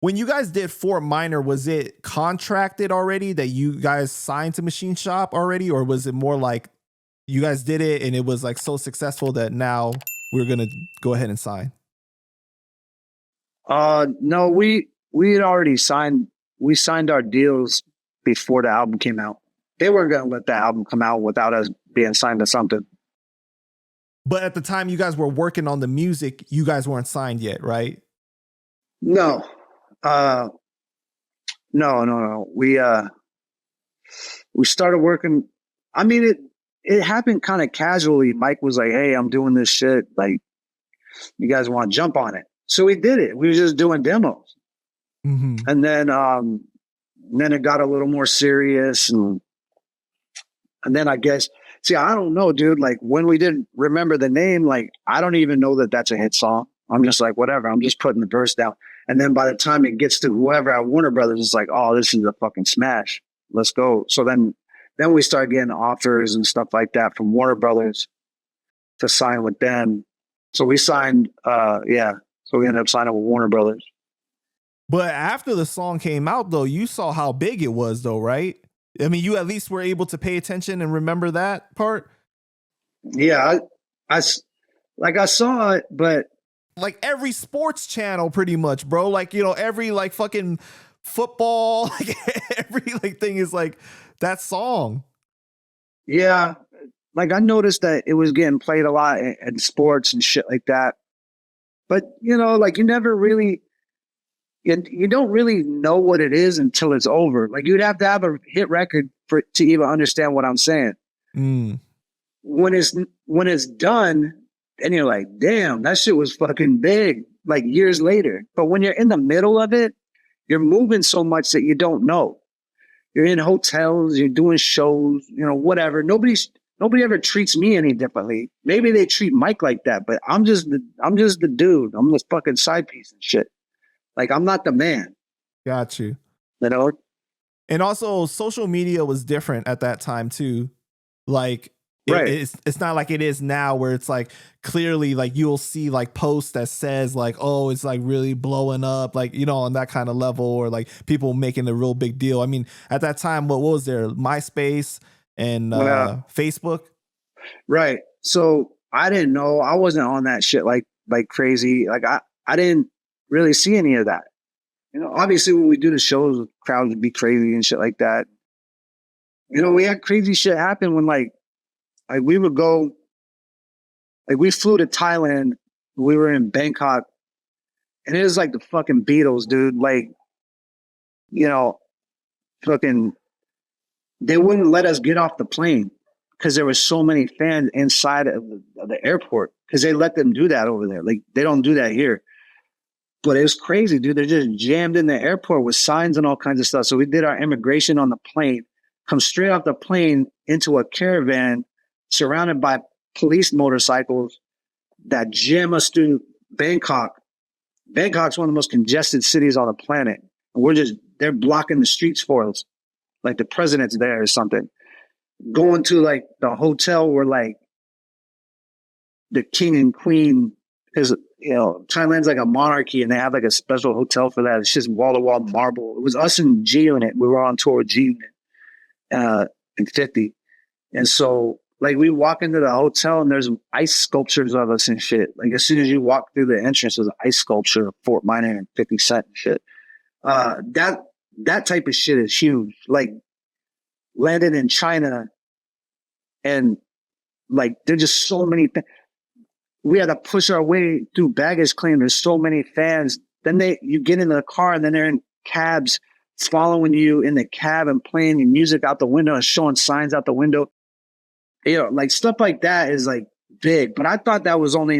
When you guys did Fort Minor, was it contracted already that you guys signed to Machine Shop already, or was it more like you guys did it and it was like so successful that now we're gonna go ahead and sign? No, we had already signed. We signed our deals before the album came out. They weren't gonna let the album come out without us being signed to something. But at the time you guys were working on the music, you guys weren't signed yet, right? No, uh, no. We started working. I mean, it happened kind of casually. Mike was like, "Hey, I'm doing this shit. Like, you guys want to jump on it?" So we did it. We were just doing demos, and then it got a little more serious, and then I guess, see, I don't know, dude. Like when we didn't remember the name, like I don't even know that that's a hit song. I'm just like, whatever. I'm just putting the verse down, and then by the time it gets to whoever at Warner Brothers, it's like, oh, this is a fucking smash. Let's go. So then we start getting offers and stuff like that from Warner Brothers to sign with them. So we signed, yeah. So we ended up signing with Warner Brothers. But after the song came out, though, you saw how big it was, though, right? I mean, you at least were able to pay attention and remember that part. Yeah, I saw it, but like every sports channel, pretty much, bro. Like, you know, every like fucking football, like every like thing is like that song. Yeah, like I noticed that it was getting played a lot in sports and shit like that. But you know, like you never really, you don't really know what it is until it's over. Like you'd have to have a hit record to even understand what I'm saying. When it's done, and you're like, damn, that shit was fucking big. Like years later, but when you're in the middle of it, you're moving so much that you don't know. You're in hotels, you're doing shows, you know, whatever. Nobody ever treats me any differently. Maybe they treat Mike like that, but I'm just the dude. I'm this fucking side piece and shit. Like I'm not the man. Got you. You know? And also social media was different at that time too. Like right. It's not like it is now where it's like clearly like you'll see like posts that says like, oh, it's like really blowing up, like, you know, on that kind of level, or like people making a real big deal. I mean, at that time, what was there? MySpace and Facebook? Right. So I didn't know. I wasn't on that shit like crazy. Like I didn't really see any of that. You know, obviously when we do the shows, the crowds would be crazy and shit like that. You know, we had crazy shit happen when like we would go, like we flew to Thailand. We were in Bangkok, and it was like the fucking Beatles, dude. Like, you know, fucking, they wouldn't let us get off the plane because there were so many fans inside of the airport, because they let them do that over there. Like they don't do that here. But it was crazy, dude. They're just jammed in the airport with signs and all kinds of stuff. So we did our immigration on the plane, come straight off the plane into a caravan surrounded by police motorcycles that jam us through Bangkok. Bangkok's one of the most congested cities on the planet. And they're blocking the streets for us. Like the president's there or something. Going to like the hotel where like the king and queen, because, you know, Thailand's like a monarchy and they have like a special hotel for that. It's just wall to wall marble. It was us and G Unit. We were on tour with G Unit in 50. And so like we walk into the hotel and there's ice sculptures of us and shit. Like as soon as you walk through the entrance, there's an ice sculpture of Fort Minor and 50 Cent and shit. That type of shit is huge. Like landed in China, and like there's just so many things. We had to push our way through baggage claim. There's so many fans. Then you get into the car and then they're in cabs following you in the cab and playing your music out the window and showing signs out the window. You know, like stuff like that is like big. But I thought that was only,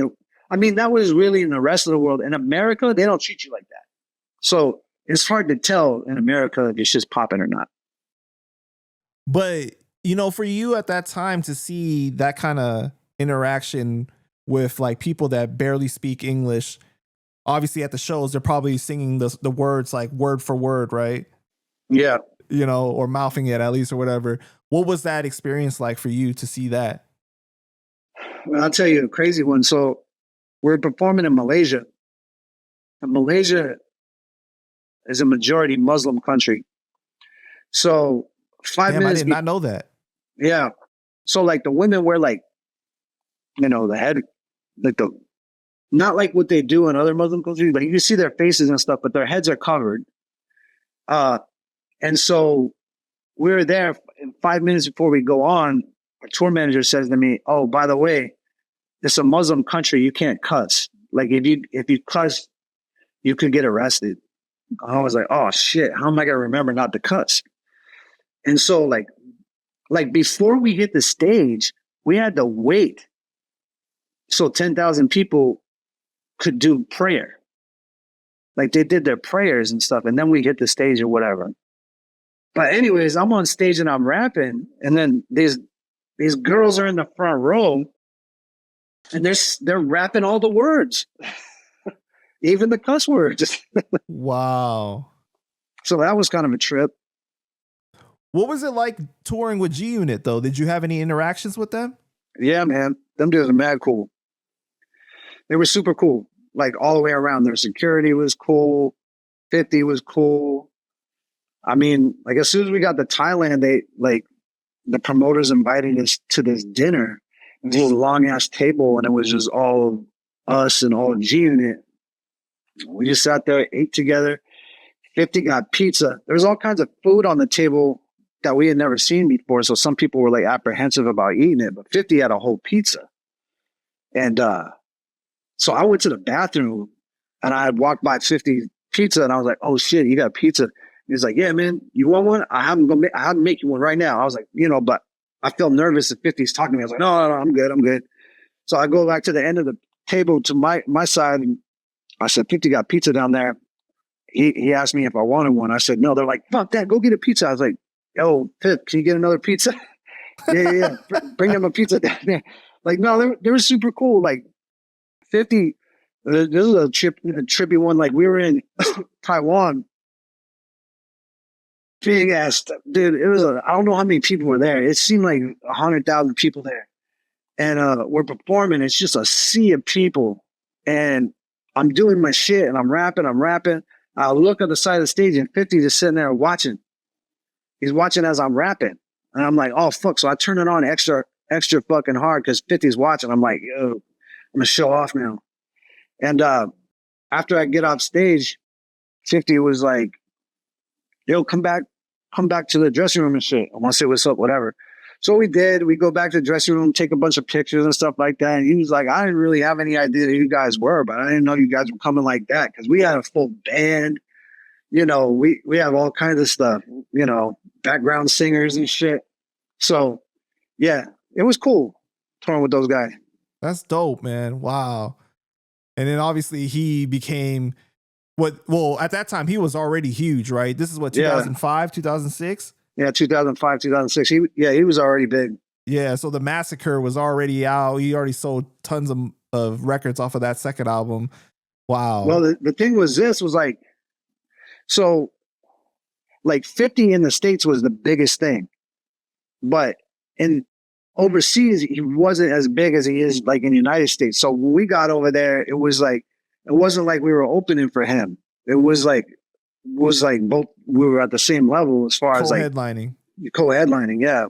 I mean, that was really in the rest of the world. In America, they don't treat you like that. So it's hard to tell in America if it's just popping or not. But, you know, for you at that time to see that kind of interaction with like people that barely speak English, obviously at the shows, they're probably singing the words like word for word, right? Yeah. You know, or mouthing it at least or whatever. What was that experience like for you to see that? Well, I'll tell you a crazy one. So we're performing in Malaysia. And Malaysia, is a majority Muslim country. So 5 minutes. I did not know that. Yeah. So like the women wear like, you know, the head, like the, not like what they do in other Muslim countries, but you can see their faces and stuff, but their heads are covered. And so we were there, and 5 minutes before we go on, our tour manager says to me, "Oh, by the way, it's a Muslim country. You can't cuss. Like if you cuss, you could get arrested." I was like, "Oh shit, how am I gonna remember not to cuss?" And so like before we hit the stage, we had to wait so 10,000 people could do prayer. Like they did their prayers and stuff, and then we hit the stage or whatever. But anyways, I'm on stage and I'm rapping, and then these girls are in the front row, and they're rapping all the words, even the cuss words. Wow. So that was kind of a trip. What was it like touring with G Unit though? Did you have any interactions with them? Yeah, man, them dudes are mad cool. They were super cool, like all the way around. Their security was cool. 50 was cool. I mean, like as soon as we got to Thailand, they like the promoters invited us to this dinner. It was a long ass table, and it was just all us and all G Unit. We just sat there, ate together. 50 got pizza. There was all kinds of food on the table that we had never seen before. So some people were like apprehensive about eating it, but 50 had a whole pizza. And so I went to the bathroom, and I had walked by 50 pizza, and I was like, "Oh shit, you got pizza." He's like, "Yeah, man, you want one? I have to make you one right now." I was like, but I felt nervous if 50's talking to me. I was like, no, I'm good. So I go back to the end of the table to my side, and I said, 50 got pizza down there. He asked me if I wanted one. I said, no. They're like, fuck that, go get a pizza. I was like, yo, Pip, can you get another pizza? yeah. Bring them a pizza down there. Like, no, they were super cool. Like 50, this is a trippy one. Like we were in Taiwan. Big ass stuff. Dude, it was I don't know how many people were there. It seemed like 100,000 people there. And we're performing. It's just a sea of people. And I'm doing my shit and I'm rapping. I look at the side of the stage and 50 just sitting there watching. He's watching as I'm rapping. And I'm like, oh fuck. So I turn it on extra fucking hard because 50's watching. I'm like, yo, I'm gonna show off now. And after I get off stage, 50 was like, yo, come back to the dressing room and shit. I want to say what's up, whatever. So we did. We go back to the dressing room, take a bunch of pictures and stuff like that. And he was like, I didn't really have any idea who you guys were, but I didn't know you guys were coming like that because we had a full band. We have all kinds of stuff, background singers and shit. So, yeah, it was cool touring with those guys. That's dope, man. Wow. And then obviously he became... Well, at that time, he was already huge, right? This is what, 2005, 2006? Yeah, 2005, 2006. He was already big. Yeah, so The Massacre was already out. He already sold tons of records off of that second album. Wow. Well, the thing was like, so, like 50 in the States was the biggest thing. But in overseas, he wasn't as big as he is like in the United States. So when we got over there, it wasn't like we were opening for him. It was like both we were at the same level as far as like co-headlining. Co-headlining, yeah.